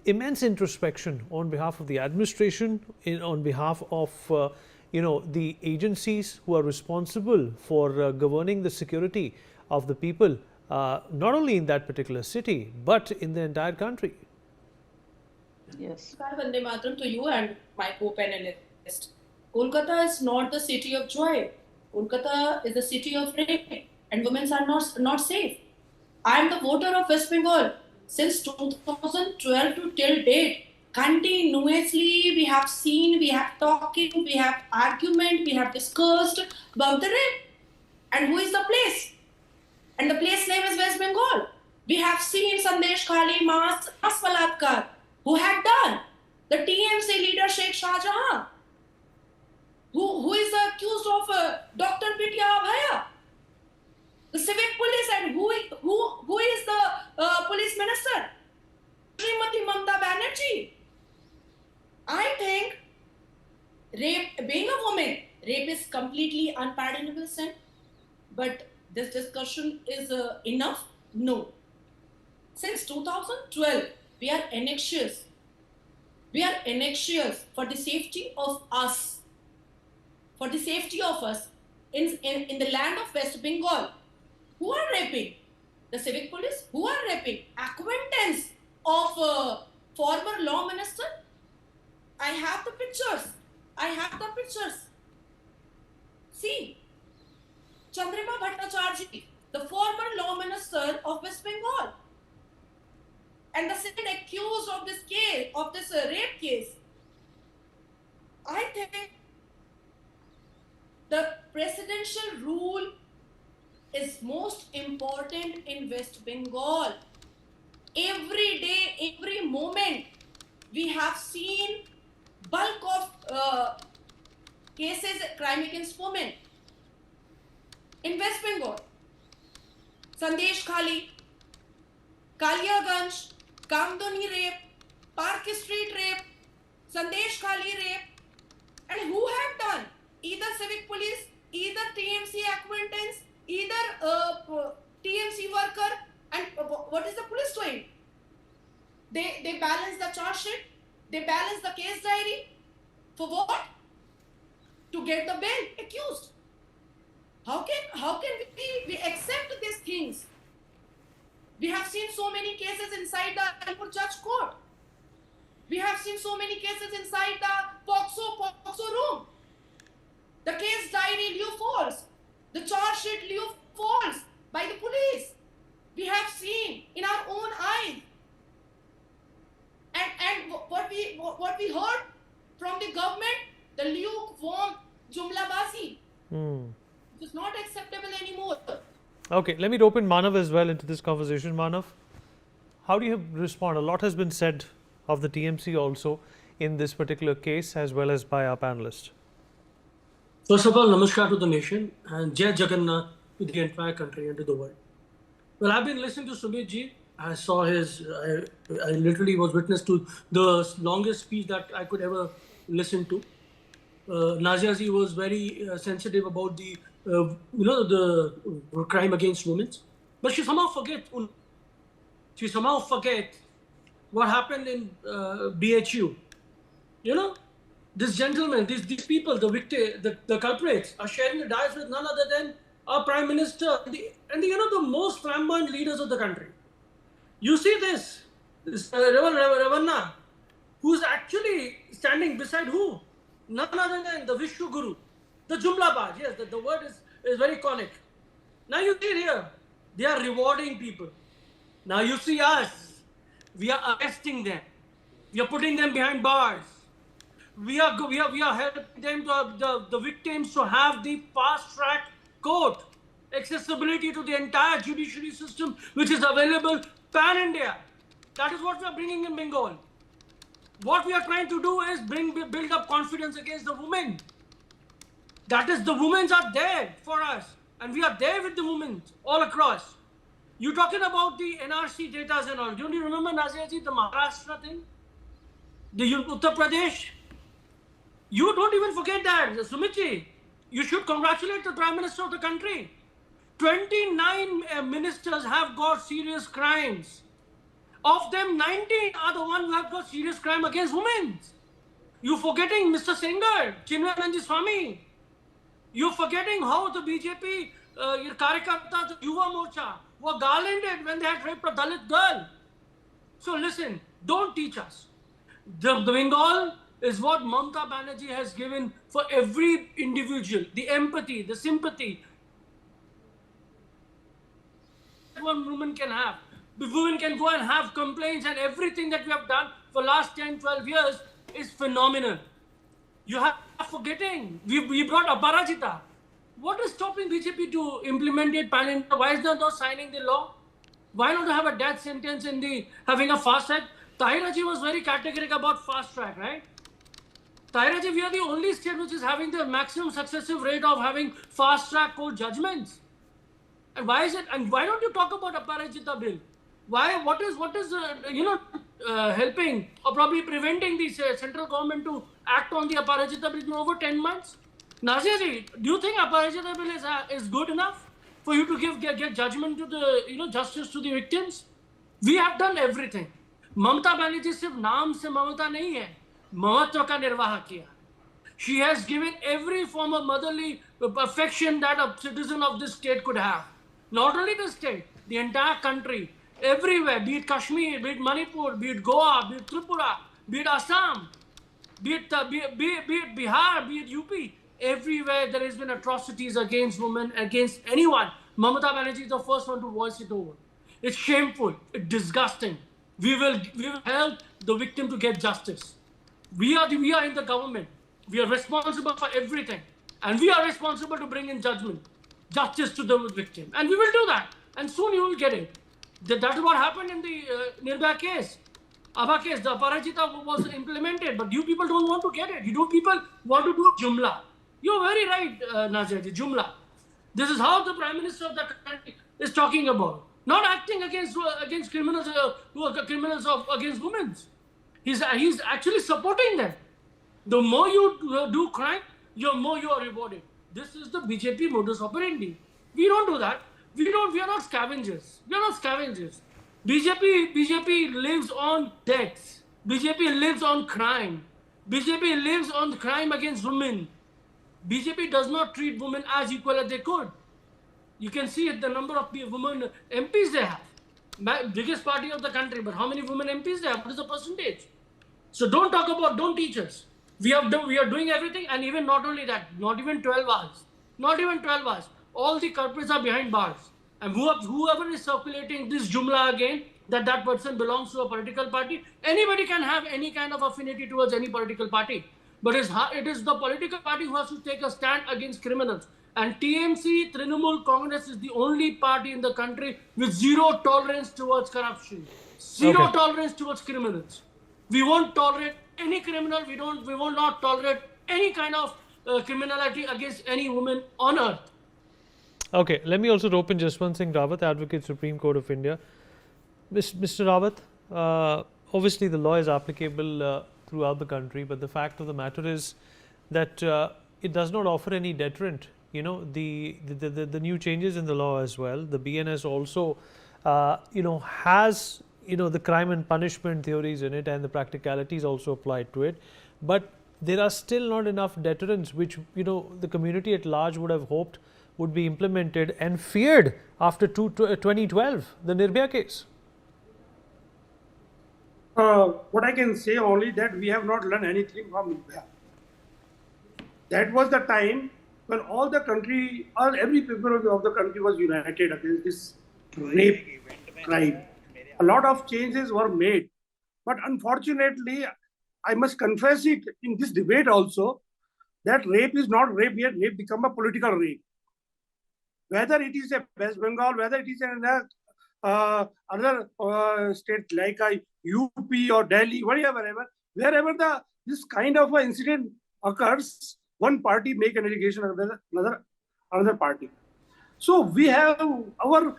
immense introspection on behalf of the administration, on behalf of the agencies who are responsible for governing the security of the people, not only in that particular city but in the entire country. Yes. Vande Mataram to you and my co-panelist. Kolkata is not the city of joy. Kolkata is the city of rape, and women are not safe. I am the voter of West Bengal. Since 2012 to till date, continuously we have seen, we have talking, we have argument, we have discussed about the rape. And who is the place? And the place name is West Bengal. We have seen Sandesh Khali mass Balatkar. Who had done? The TMC leader Sheikh Shah Jahan. Who is accused of Dr. Pitya Abhaya? The civic police, and who is the police minister? Srimati Mamata Banerjee. I think rape, being a woman, rape is completely unpardonable sin. But this discussion is enough? No. Since 2012, we are anxious. We are anxious for the safety of us. For the safety of us in the land of West Bengal. Who are raping? The civic police. Who are raping? Acquaintance of former law minister. I have the pictures. I have the pictures. See, Chandrima Bhattacharjee, the former law minister of West Bengal, and the second accused of this case, of this rape case. I think the presidential rule is most important in West Bengal. Every day, every moment, we have seen bulk of cases, crime against women in West Bengal. Sandesh Khali, Kaliaganj, Kamdoni rape, Park Street rape, Sandesh Khali rape, and who have done? Either civic police, either TMC acquaintance, either TMC worker, and what is the police doing? They balance the charge sheet, they balance the case diary. For what? To get the bail accused. How can we accept these things? We have seen so many cases inside the High Judge Court. We have seen so many cases inside the POXO room. The case diary lieu false. The charge sheet lieu false by the police. We have seen in our own eyes. And what we heard from the government, the lukewarm jumlabazi. It is not acceptable anymore. Okay, let me open Manav as well into this conversation. Manav, how do you respond? A lot has been said of the TMC also in this particular case, as well as by our panelists. First of all, namaskar to the nation and Jai Jagannath to the entire country and to the world. Well, I've been listening to Sumit ji. I saw I literally was witness to the longest speech that I could ever listen to. Nazia ji was very sensitive about the crime against women, but she somehow forget what happened in BHU. This gentleman, these people, the victim, the culprits, are sharing the dais with none other than our Prime Minister and the most flamboyant leaders of the country. You see this Ravanna, who's actually standing beside who? None other than the Vishnu Guru, the Jumlabaj. Yes, the word is very conic. Now you see here, they are rewarding people. Now you see us, we are arresting them. We are putting them behind bars. We are helping them, the victims, to have the fast-track court accessibility to the entire judiciary system, which is available pan-India. That is what we are bringing in Bengal. What we are trying to do is build up confidence against the women. That is, the women are there for us, and we are there with the women all across. You talking about the NRC data and all? Don't you remember, Nazia ji, the Maharashtra thing? The Uttar Pradesh? You don't even forget that. Sumit ji, you should congratulate the Prime Minister of the country. 29 ministers have got serious crimes. Of them, 19 are the ones who have got serious crime against women. You're forgetting Mr. Sengar, Chinmayananji Swami. You're forgetting how the BJP, your Karyakarta, the Yuva Morcha, were garlanded when they had raped a Dalit girl. So listen, don't teach us. The Bengal is what Mamata Banerjee has given for every individual, the empathy, the sympathy one woman can have. The women can go and have complaints, and everything that we have done for last 10, 12 years is phenomenal. You have forgetting, we brought Aparajita. What is stopping BJP to implement it pan-India? Why is they not signing the law? Why not have a death sentence in the having a fast track? Tahiraji was very categorical about fast track, right? Tahiraji, we are the only state which is having the maximum successive rate of having fast track court judgments. And why is it? And why don't you talk about Aparajita bill? Why? What is helping or probably preventing the central government to act on the Aparajita bill in over 10 months? Nazirji, do you think Aparajita bill is good enough for you to get judgment to the justice to the victims? We have done everything. Mamata Banerjee सिर्फ नाम से ममता नहीं है, महत्व का निर्वाह किया. She has given every form of motherly affection that a citizen of this state could have. Not only the state, the entire country, everywhere, be it Kashmir, be it Manipur, be it Goa, be it Tripura, be it Assam, be it Bihar, be it UP, everywhere there has been atrocities against women, against anyone. Mamata Banerjee is the first one to voice it over. It's shameful, it's disgusting. We will help the victim to get justice. We are in the government. We are responsible for everything. And we are responsible to bring in justice to the victim. And we will do that. And soon you will get it. That is what happened in the Nirbhaya case. Abha case, the Aparajita was implemented, but you people don't want to get it. People want to do Jumla. You're very right, Nazirji, Jumla. This is how the Prime Minister of the country is talking about. Not acting against criminals who are criminals against women. He's actually supporting them. The more you do crime, the more you are rewarded. This is the BJP modus operandi. We don't do that. We are not scavengers. We are not scavengers. BJP lives on debts. BJP lives on crime. BJP lives on crime against women. BJP does not treat women as equal as they could. You can see the number of women MPs they have. Biggest party of the country, but how many women MPs they have? What is the percentage? So don't teach us. We are doing everything, and even not only that, not even 12 hours. Not even 12 hours. All the culprits are behind bars. And whoever is circulating this Jumla again, that person belongs to a political party, anybody can have any kind of affinity towards any political party. But it is the political party who has to take a stand against criminals. And TMC, Trinamool Congress is the only party in the country with zero tolerance towards corruption. Zero tolerance towards criminals. We won't tolerate any criminal. We will not tolerate any kind of criminality against any woman on earth. Okay, let me also rope in just one thing, Rawat, Advocate, Supreme Court of India. Mr. Rawat, obviously the law is applicable throughout the country, but the fact of the matter is that it does not offer any deterrent. The new changes in the law as well. The BNS also, has the crime and punishment theories in it, and the practicalities also applied to it. But there are still not enough deterrents, which the community at large would have hoped would be implemented and feared after 2012, the Nirbhaya case. What I can say only that we have not learned anything from Nirbhaya. That was the time when every people of the country was united against this rape crime. A lot of changes were made, but unfortunately, I must confess it in this debate also, that rape is not rape yet. Rape become a political rape. Whether it is a West Bengal, whether it is in other state like UP or Delhi, wherever this kind of an incident occurs, one party make an allegation of another party. So we have our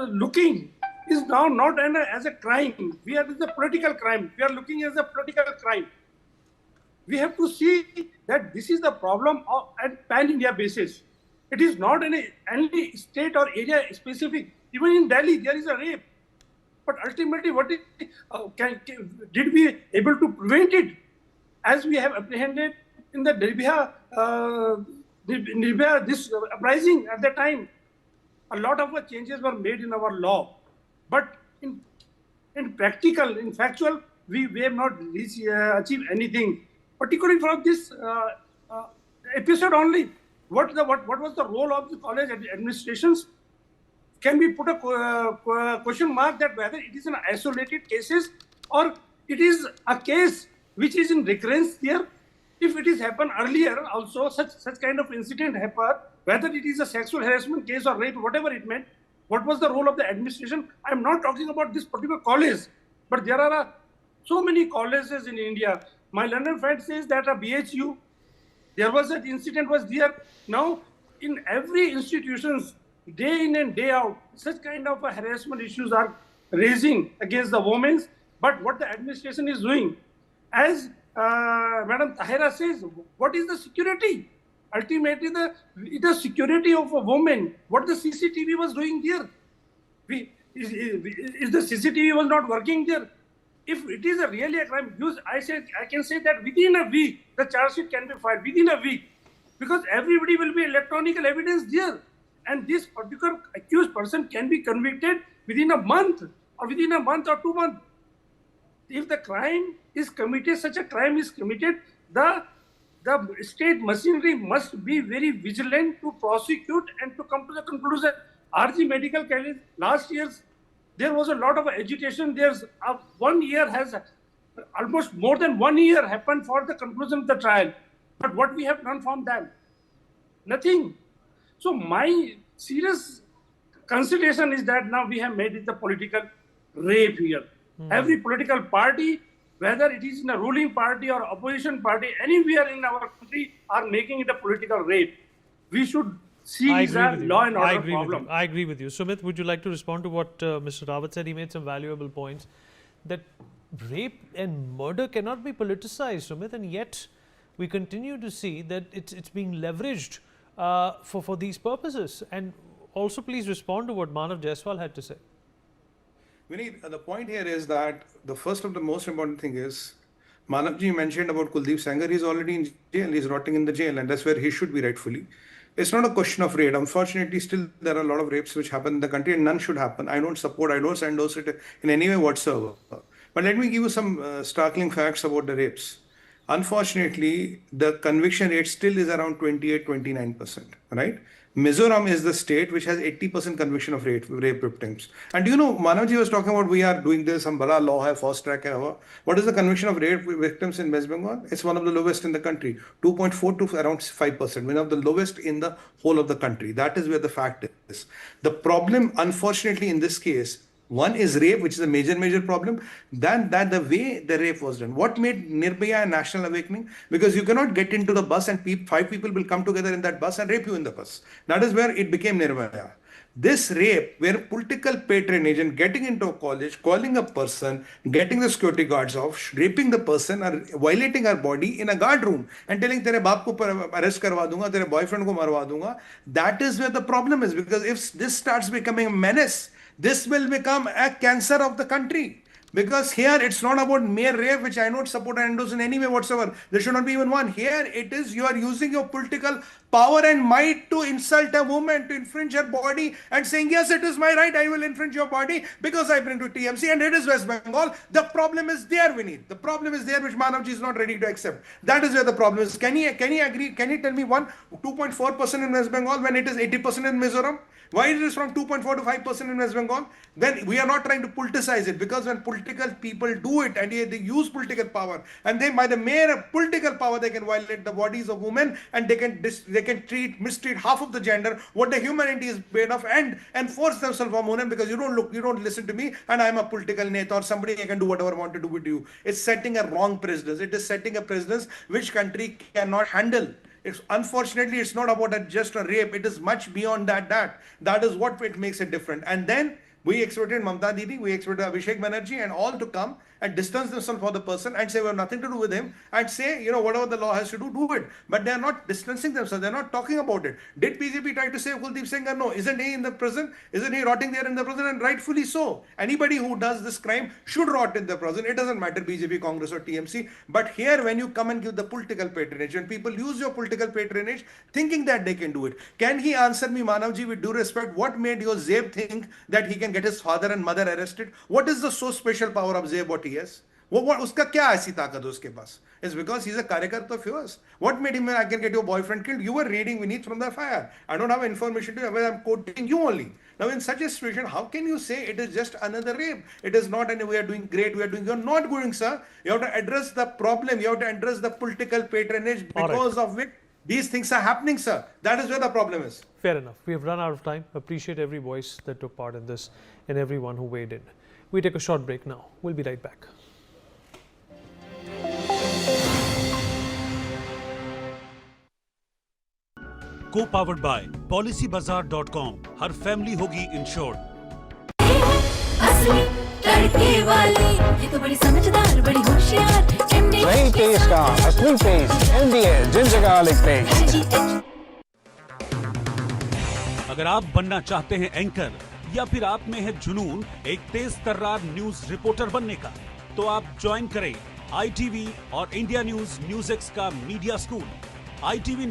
looking is now not as a crime. We are as a political crime. We are looking as a political crime. We have to see that this is the problem at pan-India basis. It is not any state or area specific. Even in Delhi, there is a rape. But ultimately, what is, did we able to prevent it? As we have apprehended in the Nirbhaya, this uprising at that time, a lot of changes were made in our law. But in practical, in factual, we have not achieved anything. Particularly from this episode only, what was the role of the college administrations? Can we put a question mark that whether it is an isolated cases or it is a case which is in recurrence there? If it is happened earlier also, such kind of incident happened, whether it is a sexual harassment case or rape, whatever it meant, what was the role of the administration? I am not talking about this particular college, but there are so many colleges in India. My London friend says that a BHU, there was an incident was there. Now, in every institutions, day in and day out, such kind of harassment issues are raising against the women. But what the administration is doing, as Madam Tahira says, what is the security? Ultimately, the security of a woman, what the CCTV was doing there? Is the CCTV was not working there? If it is really a crime, I can say that within a week, the charge sheet can be filed within a week, because everybody will be electronic evidence there. And this particular accused person can be convicted within a month or 2 months. If the crime is committed, such a crime is committed, the state machinery must be very vigilant to prosecute and to come to the conclusion. RG Medical College, last year, there was a lot of agitation. There's 1 year has almost more than 1 year happened for the conclusion of the trial. But what we have done from them? Nothing. So my serious consideration is that now we have made it a political rape here. Every political party, whether it is in a ruling party or opposition party, anywhere in our country, are making it a political rape. We should see it as a law and order problem. I agree with you. Sumit, would you like to respond to what Mr. Rawat said? He made some valuable points that rape and murder cannot be politicized, Sumit, and yet we continue to see that it's being leveraged for these purposes. And also, please respond to what Manav Jaiswal had to say. Vineet, the point here is that the first of the most important thing is, Manavji mentioned about Kuldeep Sanger. He's already in jail. He's rotting in the jail, and that's where he should be rightfully. It's not a question of rape. Unfortunately, still there are a lot of rapes which happen in the country, and none should happen. I don't endorse it in any way whatsoever. But let me give you some startling facts about the rapes. Unfortunately, the conviction rate still is around 28-29%, right? Mizoram is the state which has 80% conviction of rape victims. And you know, Manavji was talking about we are doing this, some bada law hai, fast track hai. What is the conviction of rape victims in West Bengal? It's one of the lowest in the country, 2.4 to around 5%, one of the lowest in the whole of the country. That is where the fact is. The problem, unfortunately, in this case, one is rape, which is a major problem. Then that the way the rape was done. What made Nirbhaya a national awakening? Because you cannot get into the bus and 5 people will come together in that bus and rape you in the bus. That is where it became Nirbhaya. This rape, where political patronage and getting into a college, calling a person, getting the security guards off, raping the person, or violating her body in a guard room and telling tere baap ko arrest karwa dunga, tere boyfriend ko marwa dunga. That is where the problem is, because if this starts becoming a menace, this will become a cancer of the country. Because here it's not about mere rape, which I don't support and endorse in any way whatsoever. There should not be even one. Here it is, you are using your political power and might to insult a woman, to infringe her body and saying, yes, it is my right, I will infringe your body because I belong to TMC and it is West Bengal. The problem is there, Vineet. The problem is there, which Manavji is not ready to accept. That is where the problem is. Can he agree? Can he tell me 2.4% in West Bengal when it is 80% in Mizoram? Why it is from 2.4 to 5% in West Bengal? Then we are not trying to politicize it, because when political people do it and they use political power, and they by the mere political power they can violate the bodies of women, and they can mistreat half of the gender, what the humanity is made of, and enforce themselves on women because you don't listen to me and I'm a political neta or somebody, I can do whatever I want to do with you. It's setting a wrong precedence. It is setting a precedence which country cannot handle. Unfortunately, it's not about just a rape. It is much beyond that. That is what it makes it different. And then we expected Mamta Didi, we expected Abhishek Banerjee and all to come and distance themselves from the person and say we have nothing to do with him and say, whatever the law has to do it. But they are not distancing themselves. They are not talking about it. Did BJP try to save Kuldeep Singh? No. Isn't he in the prison? Isn't he rotting there in the prison? And rightfully so. Anybody who does this crime should rot in the prison. It doesn't matter BJP, Congress or TMC. But here when you come and give the political patronage, when people use your political patronage thinking that they can do it, can he answer me, Manavji, with due respect, what made your Zeb think that he can get his father and mother arrested? What is the so special power of Zeb what he has? उसका क्या ऐसी ताकत है उसके पास? It's because he's a कार्यकर्ता of yours. What made him I can get your boyfriend killed? You were reading Vineet from the FIR. I don't have information to you, I'm quoting you only. Now in such a situation, how can you say it is just another rape? It is not, and we are doing great, you're not going, sir. You have to address the problem, you have to address the political patronage because of which these things are happening, sir. That is where the problem is. Fair enough. We have run out of time. Appreciate every voice that took part in this and everyone who weighed in. We take a short break now. We'll be right back. Co-powered by policybazaar.com. Her family होगी insured. असली तड़के वाली, ये तो बड़ी समझदार, बड़ी होशियार। वही टेस्ट का असली test MDH ginger garlic paste. अगर आप बनना चाहते हैं एंकर या फिर आप में है जुनून एक तेज तर्रार न्यूज रिपोर्टर बनने का, तो आप ज्वाइन करें ITV और इंडिया न्यूज NewsX का मीडिया स्कूल। ITV